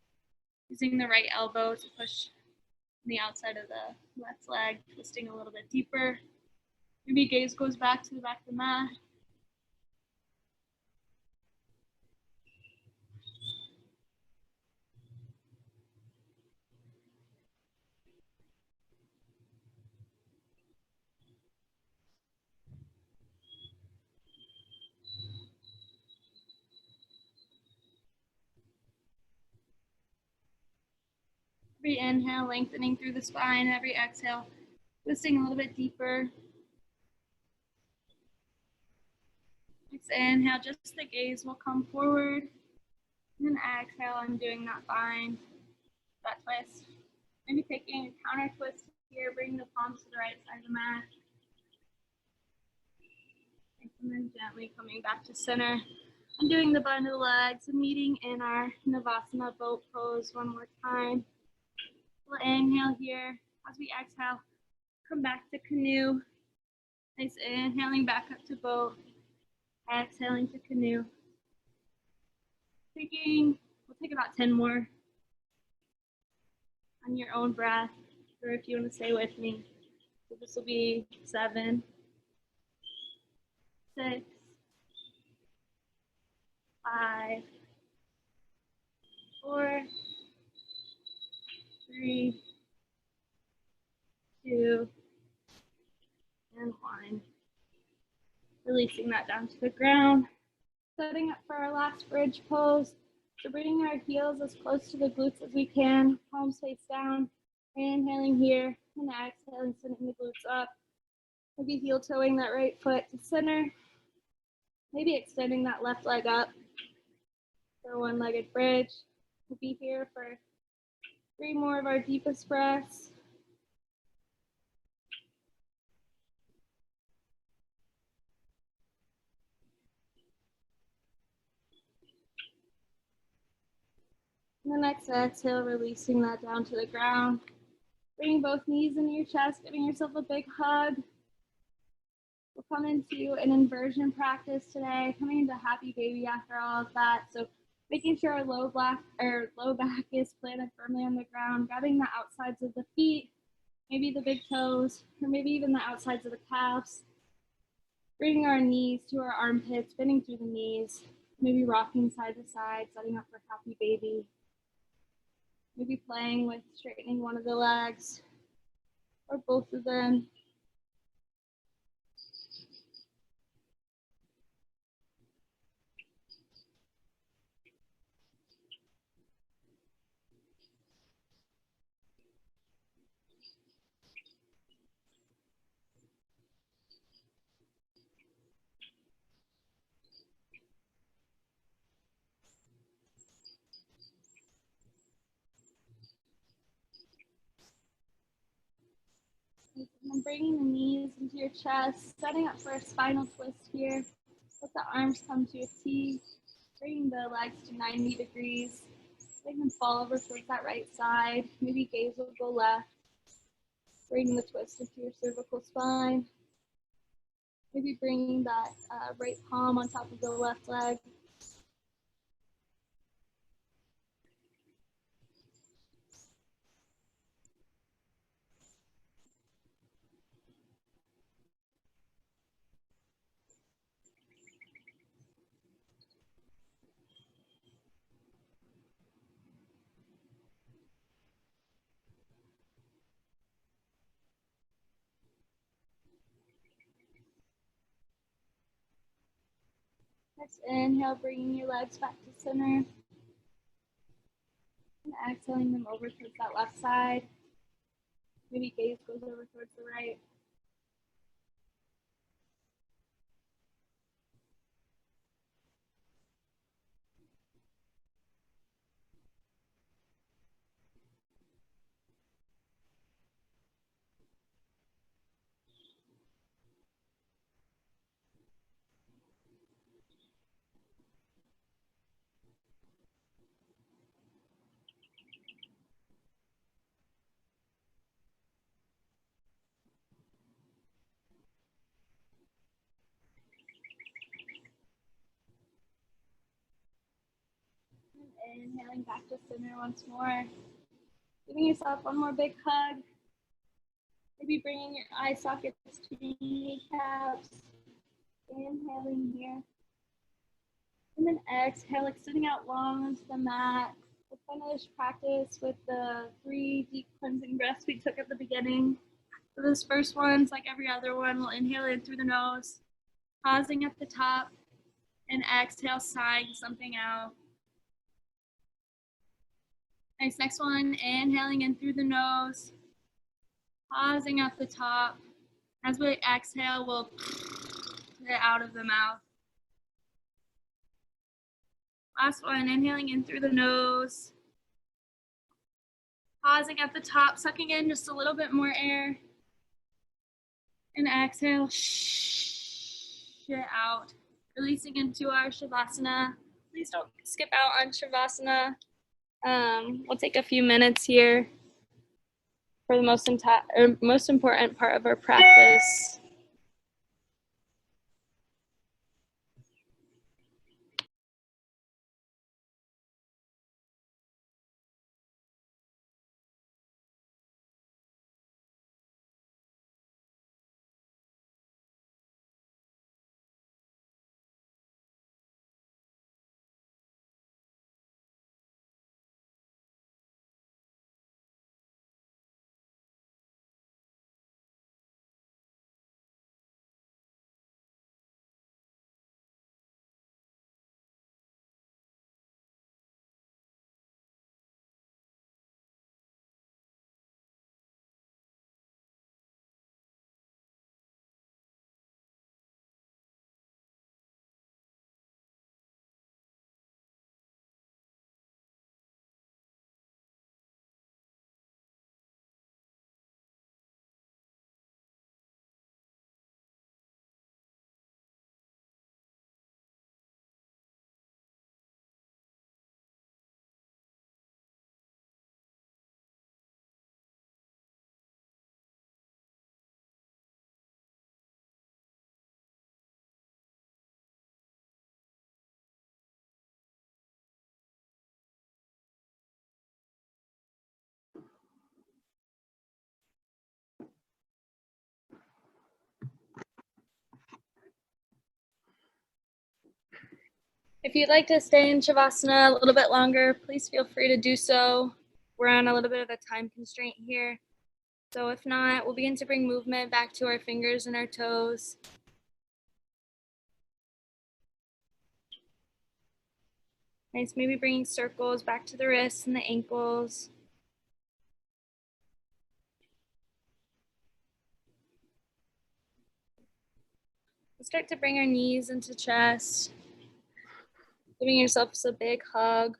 using the right elbow to push the outside of the left leg, twisting a little bit deeper. Maybe gaze goes back to the back of the mat. Every inhale, lengthening through the spine. Every exhale, twisting a little bit deeper. Nice. Inhale, just the gaze will come forward. And then exhale, I'm doing that bind, that twist. Maybe taking a counter twist here, bring the palms to the right side of the mat. And then gently coming back to center. I'm doing the bind of the legs and meeting in our Navasana boat pose one more time. We'll inhale here. As we exhale, come back to canoe. Nice, inhaling back up to boat. Exhaling to canoe. We'll take about 10 more on your own breath, or if you want to stay with me. So this will be 7, 6, 5, 4, 3, 2, and 1. Releasing that down to the ground. Setting up for our last bridge pose. So bringing our heels as close to the glutes as we can, palms face down. Inhaling here, and exhaling, sending the glutes up. Maybe heel toeing that right foot to center. Maybe extending that left leg up for one-legged bridge. We'll be here for 3 more of our deepest breaths. And the next exhale, releasing that down to the ground. Bringing both knees into your chest, giving yourself a big hug. We'll come into an inversion practice today, coming into happy baby after all of that. So making sure our low back is planted firmly on the ground, grabbing the outsides of the feet, maybe the big toes, or maybe even the outsides of the calves. Bringing our knees to our armpits, bending through the knees, maybe rocking side to side, setting up for happy baby. Maybe playing with straightening one of the legs or both of them. And bringing the knees into your chest, setting up for a spinal twist here. Let the arms come to a T, bringing the legs to 90 degrees. Letting them fall over towards that right side. Maybe gaze will go left. Bringing the twist into your cervical spine. Maybe bringing that right palm on top of the left leg. Next inhale, bringing your legs back to center. And exhaling them over towards that left side. Maybe gaze goes over towards the right. Inhaling back to center once more. Giving yourself one more big hug. Maybe bringing your eye sockets to your kneecaps. Inhaling here. And then exhale, extending out long onto the mat. We'll finish practice with the 3 deep cleansing breaths we took at the beginning. For this first one, it's like every other one. We'll inhale in through the nose, pausing at the top, and exhale, sighing something out. Nice, next one, inhaling in through the nose, pausing at the top. As we exhale, we'll it out of the mouth. Last one, inhaling in through the nose. Pausing at the top, sucking in just a little bit more air. And exhale, shit out. Releasing into our Shavasana. Please don't skip out on Shavasana. We'll take a few minutes here for the most important part of our practice. If you'd like to stay in Shavasana a little bit longer, please feel free to do so. We're on a little bit of a time constraint here. So if not, we'll begin to bring movement back to our fingers and our toes. Nice, maybe bringing circles back to the wrists and the ankles. We'll start to bring our knees into chest. Giving yourself a big hug.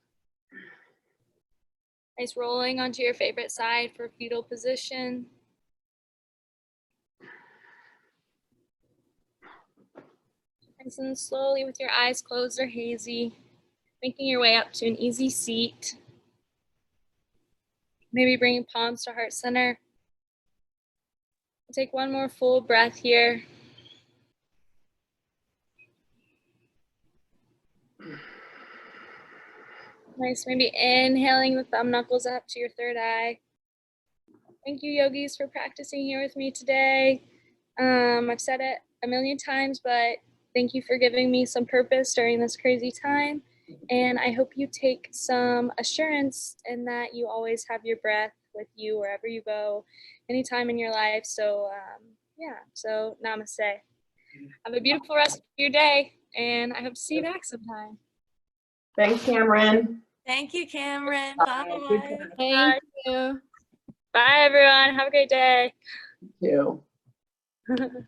Nice, rolling onto your favorite side for fetal position. Nice and slowly with your eyes closed or hazy, making your way up to an easy seat. Maybe bringing palms to heart center. We'll take one more full breath here. Nice, maybe inhaling the thumb knuckles up to your third eye. Thank you, yogis, for practicing here with me today. I've said it a million times, but thank you for giving me some purpose during this crazy time. And I hope you take some assurance in that you always have your breath with you wherever you go, anytime in your life. So yeah, so namaste. Have a beautiful rest of your day, and I hope to see you back sometime. Thanks, Cameron. Thank you, Cameron. Bye. Thank you. Bye, everyone. Have a great day. You too.